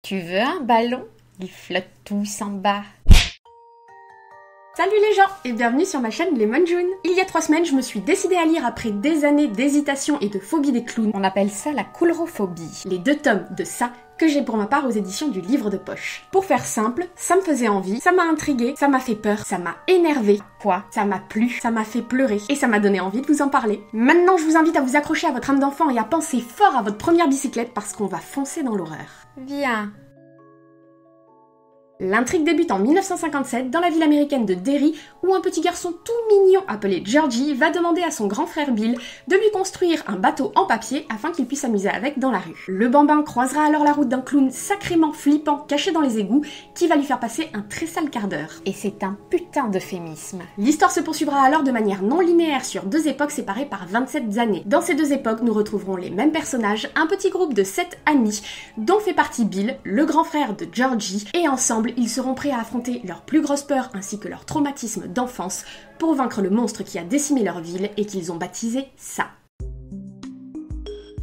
Tu veux un ballon? Ils flottent tous en bas. Salut les gens et bienvenue sur ma chaîne Lemon June. Il y a 3 semaines, je me suis décidée à lire après des années d'hésitation et de phobie des clowns. On appelle ça la coulrophobie. Les 2 tomes de ça que j'ai pour ma part aux éditions du Livre de Poche. Pour faire simple, ça me faisait envie, ça m'a intriguée, ça m'a fait peur, ça m'a énervé. Quoi? Ça m'a plu, ça m'a fait pleurer et ça m'a donné envie de vous en parler. Maintenant, je vous invite à vous accrocher à votre âme d'enfant et à penser fort à votre première bicyclette parce qu'on va foncer dans l'horreur. Viens. L'intrigue débute en 1957 dans la ville américaine de Derry où un petit garçon tout mignon appelé Georgie va demander à son grand frère Bill de lui construire un bateau en papier afin qu'il puisse s'amuser avec dans la rue. Le bambin croisera alors la route d'un clown sacrément flippant caché dans les égouts qui va lui faire passer un très sale quart d'heure. Et c'est un putain d'euphémisme. L'histoire se poursuivra alors de manière non linéaire sur 2 époques séparées par 27 années. Dans ces 2 époques, nous retrouverons les mêmes personnages, un petit groupe de 7 amis dont fait partie Bill, le grand frère de Georgie, et ensemble, ils seront prêts à affronter leurs plus grosses peurs ainsi que leur traumatisme d'enfance pour vaincre le monstre qui a décimé leur ville et qu'ils ont baptisé Ça.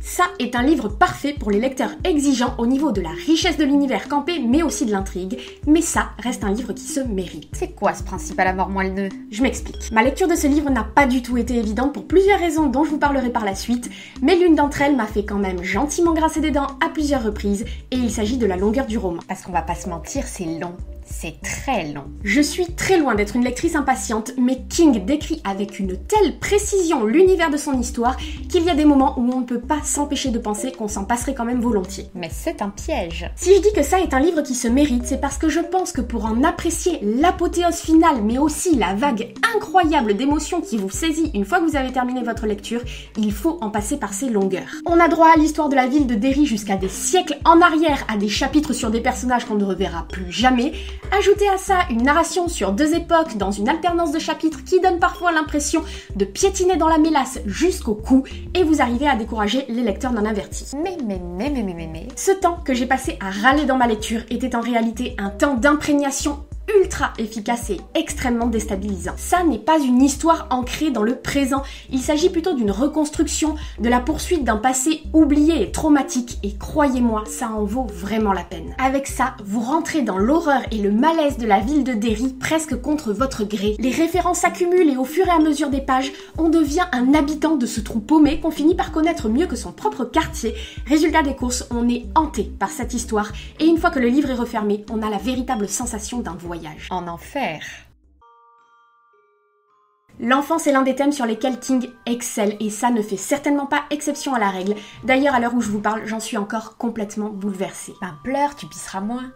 Ça est un livre parfait pour les lecteurs exigeants au niveau de la richesse de l'univers campé mais aussi de l'intrigue, mais ça reste un livre qui se mérite. C'est quoi ce principe à la mort moelle-nœud? Je m'explique. Ma lecture de ce livre n'a pas du tout été évidente pour plusieurs raisons dont je vous parlerai par la suite, mais l'une d'entre elles m'a fait quand même gentiment grincer des dents à plusieurs reprises et il s'agit de la longueur du roman. Parce qu'on va pas se mentir, c'est long. C'est très long. Je suis très loin d'être une lectrice impatiente, mais King décrit avec une telle précision l'univers de son histoire qu'il y a des moments où on ne peut pas s'empêcher de penser qu'on s'en passerait quand même volontiers. Mais c'est un piège. Si je dis que ça est un livre qui se mérite, c'est parce que je pense que pour en apprécier l'apothéose finale, mais aussi la vague incroyable d'émotions qui vous saisit une fois que vous avez terminé votre lecture, il faut en passer par ces longueurs. On a droit à l'histoire de la ville de Derry jusqu'à des siècles en arrière, à des chapitres sur des personnages qu'on ne reverra plus jamais. Ajoutez à ça une narration sur 2 époques dans une alternance de chapitres qui donne parfois l'impression de piétiner dans la mélasse jusqu'au cou et vous arrivez à décourager les lecteurs non avertis. Mais. Ce temps que j'ai passé à râler dans ma lecture était en réalité un temps d'imprégnation ultra efficace et extrêmement déstabilisant. Ça n'est pas une histoire ancrée dans le présent, il s'agit plutôt d'une reconstruction, de la poursuite d'un passé oublié et traumatique, et croyez-moi, ça en vaut vraiment la peine. Avec ça, vous rentrez dans l'horreur et le malaise de la ville de Derry presque contre votre gré. Les références s'accumulent et au fur et à mesure des pages, on devient un habitant de ce trou paumé qu'on finit par connaître mieux que son propre quartier. Résultat des courses, on est hanté par cette histoire, et une fois que le livre est refermé, on a la véritable sensation d'un voyage. En enfer. L'enfance est l'un des thèmes sur lesquels King excelle et ça ne fait certainement pas exception à la règle. D'ailleurs, à l'heure où je vous parle, j'en suis encore complètement bouleversée. Ben pleure, tu pisseras moins.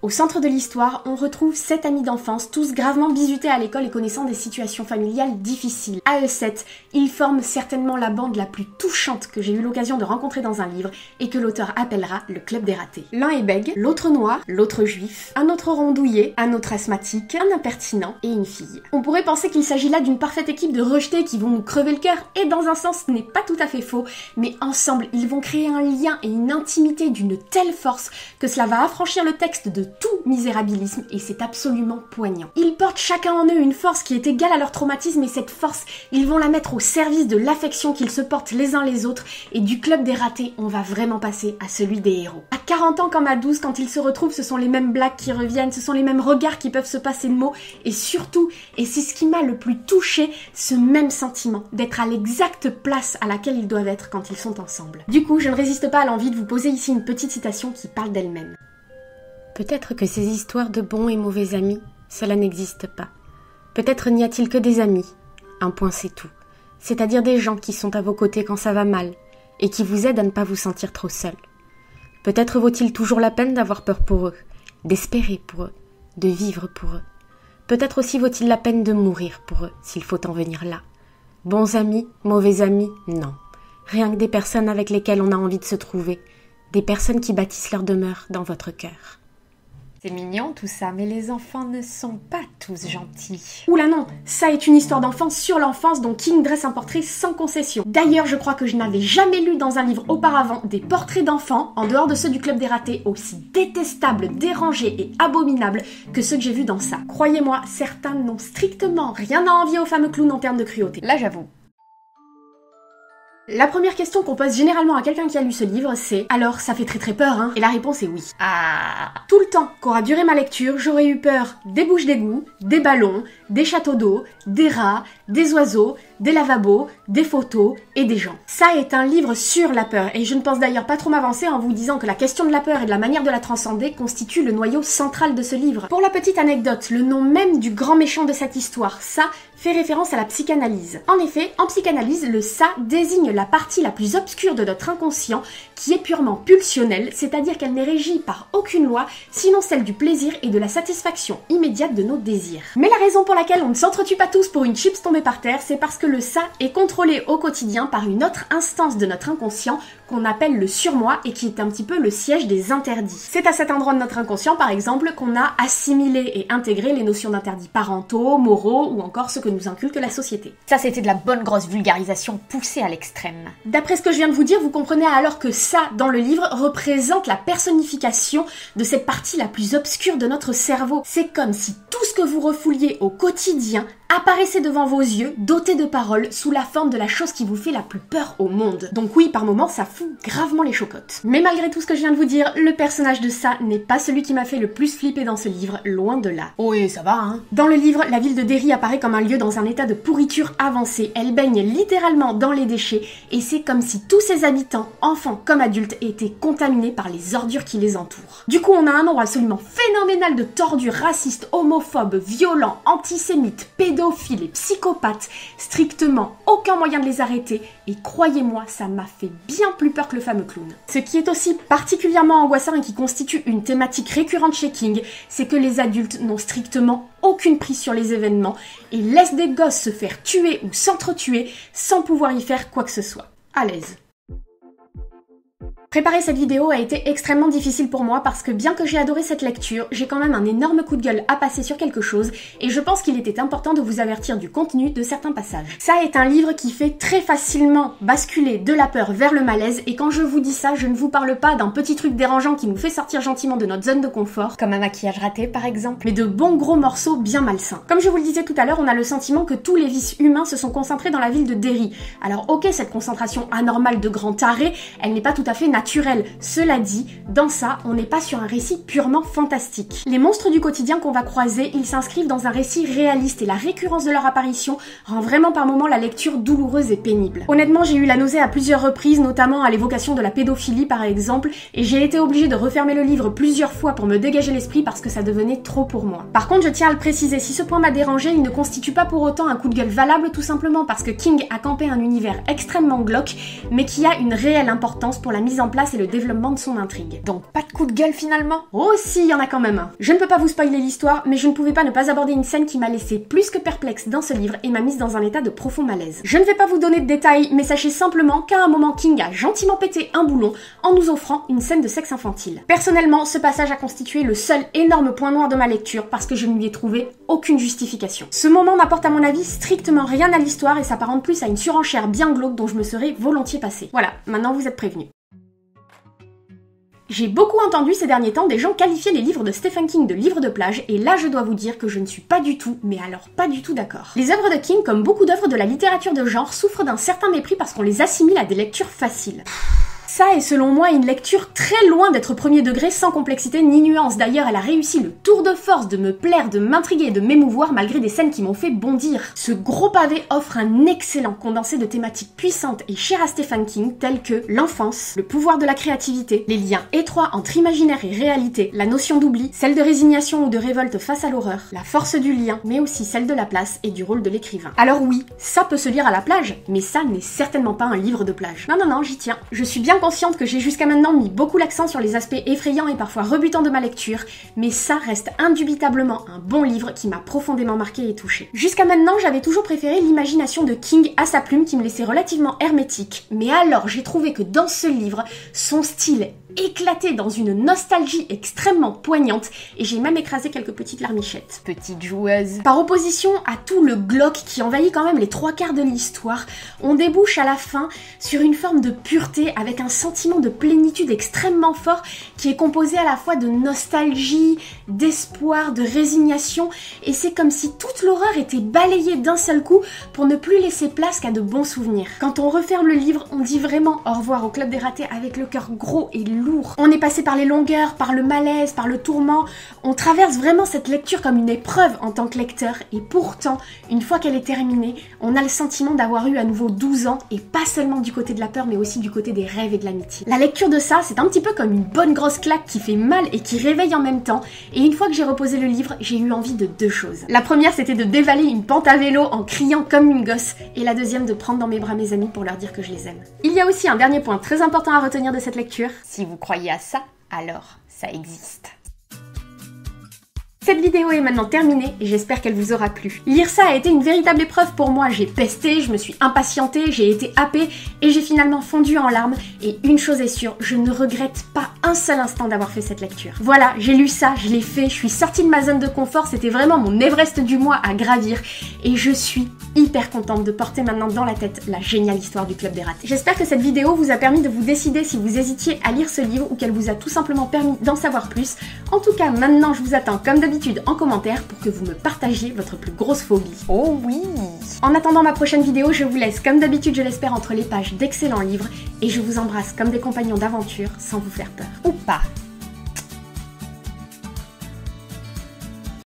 Au centre de l'histoire, on retrouve 7 amis d'enfance, tous gravement bizutés à l'école et connaissant des situations familiales difficiles. À eux 7, ils forment certainement la bande la plus touchante que j'ai eu l'occasion de rencontrer dans un livre et que l'auteur appellera le Club des ratés. L'un est bègue, l'autre noir, l'autre juif, un autre rondouillé, un autre asthmatique, un impertinent et une fille. On pourrait penser qu'il s'agit là d'une parfaite équipe de rejetés qui vont nous crever le cœur et dans un sens ce n'est pas tout à fait faux, mais ensemble ils vont créer un lien et une intimité d'une telle force que cela va affranchir le texte de tout misérabilisme et c'est absolument poignant. Ils portent chacun en eux une force qui est égale à leur traumatisme et cette force, ils vont la mettre au service de l'affection qu'ils se portent les uns les autres et du club des ratés, on va vraiment passer à celui des héros. À 40 ans comme à 12, quand ils se retrouvent, ce sont les mêmes blagues qui reviennent, ce sont les mêmes regards qui peuvent se passer de mots et surtout, et c'est ce qui m'a le plus touché, ce même sentiment d'être à l'exacte place à laquelle ils doivent être quand ils sont ensemble. Du coup, je ne résiste pas à l'envie de vous poser ici une petite citation qui parle d'elle-même. Peut-être que ces histoires de bons et mauvais amis, cela n'existe pas. Peut-être n'y a-t-il que des amis. Un point c'est tout. C'est-à-dire des gens qui sont à vos côtés quand ça va mal et qui vous aident à ne pas vous sentir trop seul. Peut-être vaut-il toujours la peine d'avoir peur pour eux, d'espérer pour eux, de vivre pour eux. Peut-être aussi vaut-il la peine de mourir pour eux, s'il faut en venir là. Bons amis, mauvais amis, non. Rien que des personnes avec lesquelles on a envie de se trouver, des personnes qui bâtissent leur demeure dans votre cœur. C'est mignon tout ça, mais les enfants ne sont pas tous gentils. Oula non, ça est une histoire d'enfance sur l'enfance dont King dresse un portrait sans concession. D'ailleurs, je crois que je n'avais jamais lu dans un livre auparavant des portraits d'enfants, en dehors de ceux du Club des ratés, aussi détestables, dérangés et abominables que ceux que j'ai vus dans ça. Croyez-moi, certains n'ont strictement rien à envier au fameux clown en termes de cruauté. Là j'avoue. La première question qu'on pose généralement à quelqu'un qui a lu ce livre, c'est « Alors, ça fait très très peur, hein ?» Et la réponse est oui. Ah. Tout le temps qu'aura duré ma lecture, j'aurais eu peur des bouches d'égout, des ballons, des châteaux d'eau, des rats, des oiseaux, des lavabos, des photos et des gens. Ça est un livre sur la peur, et je ne pense d'ailleurs pas trop m'avancer en vous disant que la question de la peur et de la manière de la transcender constitue le noyau central de ce livre. Pour la petite anecdote, le nom même du grand méchant de cette histoire, ça, fait référence à la psychanalyse. En effet, en psychanalyse, le ça désigne la partie la plus obscure de notre inconscient qui est purement pulsionnelle, c'est-à-dire qu'elle n'est régie par aucune loi, sinon celle du plaisir et de la satisfaction immédiate de nos désirs. Mais la raison pour laquelle on ne s'entretue pas tous pour une chips tombée par terre, c'est parce que le ça est contrôlé au quotidien par une autre instance de notre inconscient qu'on appelle le surmoi et qui est un petit peu le siège des interdits. C'est à cet endroit de notre inconscient, par exemple, qu'on a assimilé et intégré les notions d'interdits parentaux, moraux ou encore ce que nous inculque la société. Ça, c'était de la bonne grosse vulgarisation poussée à l'extrême. D'après ce que je viens de vous dire, vous comprenez alors que ça, dans le livre, représente la personnification de cette partie la plus obscure de notre cerveau. C'est comme si tout ce que vous refouliez au quotidien apparaissait devant vos yeux, doté de paroles, sous la forme de la chose qui vous fait la plus peur au monde. Donc oui, par moments, ça fout gravement les chocottes. Mais malgré tout ce que je viens de vous dire, le personnage de ça n'est pas celui qui m'a fait le plus flipper dans ce livre, loin de là. Oui, ça va, hein. Dans le livre, la ville de Derry apparaît comme un lieu dans un état de pourriture avancée. Elle baigne littéralement dans les déchets, et c'est comme si tous ses habitants, enfants comme adultes, étaient contaminés par les ordures qui les entourent. Du coup, on a un nombre absolument phénoménal de tordus racistes, homophobes, violents, antisémites, pédophiles et psychopathes, strictement aucun moyen de les arrêter, et croyez-moi, ça m'a fait bien plus peur que le fameux clown. Ce qui est aussi particulièrement angoissant et qui constitue une thématique récurrente chez King, c'est que les adultes n'ont strictement aucune prise sur les événements et laissent des gosses se faire tuer ou s'entretuer sans pouvoir y faire quoi que ce soit. À l'aise. Préparer cette vidéo a été extrêmement difficile pour moi parce que bien que j'ai adoré cette lecture, j'ai quand même un énorme coup de gueule à passer sur quelque chose et je pense qu'il était important de vous avertir du contenu de certains passages. Ça est un livre qui fait très facilement basculer de la peur vers le malaise et quand je vous dis ça, je ne vous parle pas d'un petit truc dérangeant qui nous fait sortir gentiment de notre zone de confort, Comme un maquillage raté, par exemple. mais de bons gros morceaux bien malsains. Comme je vous le disais tout à l'heure, on a le sentiment que tous les vices humains se sont concentrés dans la ville de Derry. Alors ok, cette concentration anormale de grands tarés, elle n'est pas tout à fait naturelle. Cela dit, dans ça, on n'est pas sur un récit purement fantastique. Les monstres du quotidien qu'on va croiser, ils s'inscrivent dans un récit réaliste et la récurrence de leur apparition rend vraiment par moments la lecture douloureuse et pénible. Honnêtement, j'ai eu la nausée à plusieurs reprises, notamment à l'évocation de la pédophilie par exemple, et j'ai été obligée de refermer le livre plusieurs fois pour me dégager l'esprit parce que ça devenait trop pour moi. Par contre, je tiens à le préciser, si ce point m'a dérangé, il ne constitue pas pour autant un coup de gueule valable tout simplement parce que King a campé un univers extrêmement glauque, mais qui a une réelle importance pour la mise en place et le développement de son intrigue. Donc pas de coup de gueule finalement? Oh si, il y en a quand même un. Je ne peux pas vous spoiler l'histoire, mais je ne pouvais pas ne pas aborder une scène qui m'a laissé plus que perplexe dans ce livre et m'a mise dans un état de profond malaise. Je ne vais pas vous donner de détails, mais sachez simplement qu'à un moment King a gentiment pété un boulon en nous offrant une scène de sexe infantile. Personnellement, ce passage a constitué le seul énorme point noir de ma lecture parce que je ne lui ai trouvé aucune justification. Ce moment n'apporte à mon avis strictement rien à l'histoire et s'apparente plus à une surenchère bien glauque dont je me serais volontiers passée. Voilà, maintenant vous êtes prévenus. J'ai beaucoup entendu ces derniers temps des gens qualifier les livres de Stephen King de livres de plage, et là je dois vous dire que je ne suis pas du tout, mais alors pas du tout d'accord. Les œuvres de King, comme beaucoup d'œuvres de la littérature de genre, souffrent d'un certain mépris parce qu'on les assimile à des lectures faciles. Ça est selon moi une lecture très loin d'être premier degré sans complexité ni nuance. D'ailleurs, elle a réussi le tour de force de me plaire, de m'intriguer et de m'émouvoir malgré des scènes qui m'ont fait bondir. Ce gros pavé offre un excellent condensé de thématiques puissantes et chères à Stephen King telles que l'enfance, le pouvoir de la créativité, les liens étroits entre imaginaire et réalité, la notion d'oubli, celle de résignation ou de révolte face à l'horreur, la force du lien, mais aussi celle de la place et du rôle de l'écrivain. Alors oui, ça peut se lire à la plage, mais ça n'est certainement pas un livre de plage. Non, non, non, j'y tiens. Je suis bien consciente que j'ai jusqu'à maintenant mis beaucoup l'accent sur les aspects effrayants et parfois rebutants de ma lecture, mais ça reste indubitablement un bon livre qui m'a profondément marqué et touchée. Jusqu'à maintenant, j'avais toujours préféré l'imagination de King à sa plume qui me laissait relativement hermétique, mais alors j'ai trouvé que dans ce livre, son style éclaté dans une nostalgie extrêmement poignante et j'ai même écrasé quelques petites larmichettes. Petite joueuse. Par opposition à tout le glauque qui envahit quand même les 3/4 de l'histoire, on débouche à la fin sur une forme de pureté avec un sentiment de plénitude extrêmement fort qui est composé à la fois de nostalgie, d'espoir, de résignation et c'est comme si toute l'horreur était balayée d'un seul coup pour ne plus laisser place qu'à de bons souvenirs. Quand on referme le livre, on dit vraiment au revoir au Club des Ratés avec le cœur gros et lourd. On est passé par les longueurs, par le malaise, par le tourment. On traverse vraiment cette lecture comme une épreuve en tant que lecteur et pourtant, une fois qu'elle est terminée, on a le sentiment d'avoir eu à nouveau 12 ans et pas seulement du côté de la peur mais aussi du côté des rêves et de l'amitié. La lecture de ça, c'est un petit peu comme une bonne grosse claque qui fait mal et qui réveille en même temps et une fois que j'ai reposé le livre, j'ai eu envie de deux choses. La première, c'était de dévaler une pente à vélo en criant comme une gosse et la deuxième, de prendre dans mes bras mes amis pour leur dire que je les aime. Il y a aussi un dernier point très important à retenir de cette lecture. Si vous croyez à ça, alors ça existe. Cette vidéo est maintenant terminée et j'espère qu'elle vous aura plu. Lire ça a été une véritable épreuve pour moi, j'ai pesté, je me suis impatientée, j'ai été happée et j'ai finalement fondu en larmes et une chose est sûre, je ne regrette pas un seul instant d'avoir fait cette lecture. Voilà, j'ai lu ça, je l'ai fait, je suis sortie de ma zone de confort, c'était vraiment mon Everest du mois à gravir et je suis hyper contente de porter maintenant dans la tête la géniale histoire du Club des Ratés. J'espère que cette vidéo vous a permis de vous décider si vous hésitiez à lire ce livre ou qu'elle vous a tout simplement permis d'en savoir plus. En tout cas, maintenant je vous attends comme d'habitude en commentaire pour que vous me partagiez votre plus grosse phobie. Oh oui! En attendant ma prochaine vidéo, je vous laisse comme d'habitude, je l'espère, entre les pages d'excellents livres et je vous embrasse comme des compagnons d'aventure sans vous faire peur. Ou pas.